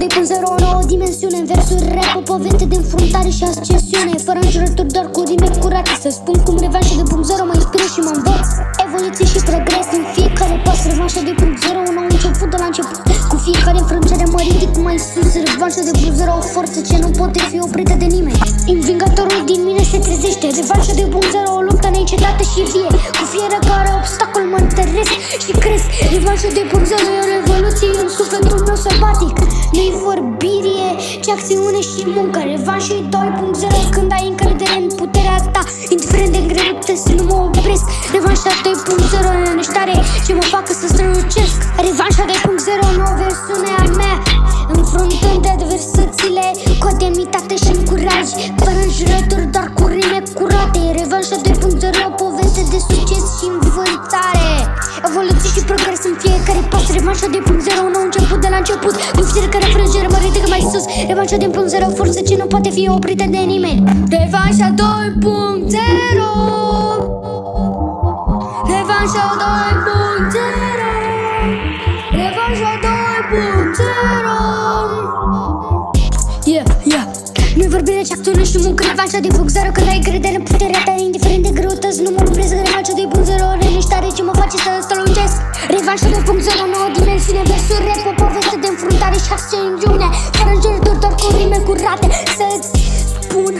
2.0, o nouă dimensiune. În versuri rap, o poveste de înfruntare și ascensiune. Fără înjurături, doar cu rime curate. Să spun cum revanșa 2.0 mă inspiră și mă învăț. Evoluție și progres în fiecare pas. Revanșa 2.0, un nou început de la început. Cu fiecare înfrângere mă ridic mai sus. Revanșa 2.0, o forță ce nu poate fi oprită de nimeni. Învingătorul din mine se trezește. Revanșa 2.0, o luptă neîncetată și vie. Cu fiecare obstacol mă întăresc și cresc. Revanșa 2.0 e o revoluție în sufletul meu sălbatic. Nu-i vorbire, ci acțiune și muncă. Revanșa 2.0, când ai încredere în puterea ta, indiferent de greutăți, nu mă opresc. Revanșa 2.0, în neștare ce mă facă să strălucesc. Revanșa 2.0, nouă versiune a mea, înfruntând adversățile cu demnitate și curaj. Fără înjurături, doar cu rime curate. Revanșa 2.0, o poveste de succes și învățare. Evoluție și progres în fiecare pas. Revanșa 2.0, un nou început de la început. Din fiecare frângere mă ridic mai sus. Revanșa 2.0, o forță ce nu poate fi oprită de nimeni. Revanșa 2.0, Revanșa 2.0, Revanșa 2.0. Nu-i vorbire, ci acțiune și muncă. Revanșa 2.0, când ai încredere în puterea ta, indiferent de greutăți, nu mă opresc. Revanșa 2.0, reneștare ce mă face să strălucesc. Revanșa 2.0, nouă dimensiune, versuri rap, o poveste de înfruntare și ascensiune. Fără înjurături, doar cu rime curate. Să-ți spun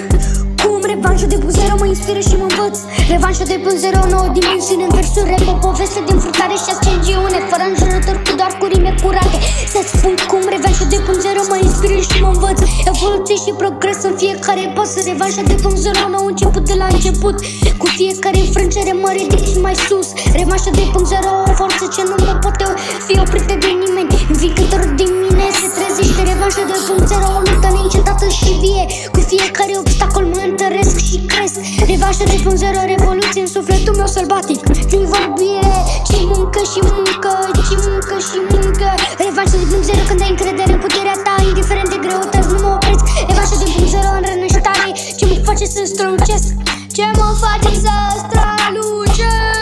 cum revanșa 2.0 mă inspiră și mă învăț. Revanșa 2.0, nouă dimensiune, versuri rap, o poveste de înfruntare și ascensiune. Fără înjurături, doar cu rime curate. Să-ți spun cum revanșa 2.0 mă inspiră și mă învăț. Evoluție și progres în fiecare pas. Revanșa 2.0, nou început de la început. Cu fiecare înfrângere mă ridic mai sus. Revanșa 2.0, o forță ce nu mă poate fi oprită de nimeni. Învingătorul din mine se trezește. Revanșa 2.0, o luptă neîncetată și vie. Cu fiecare obstacol mă întăresc și cresc. Revanșa 2.0, revoluție în sufletul meu sălbatic. Nu-i vorbire, ci muncă și muncă, ci muncă și muncă. Revanșa 2.0, când ai încredere în puterea ta, indiferent de greutăți, nu mă opresc. Revanșa 2.0, în reneștare ce mă face să strălucesc, ce mă face să strălucesc.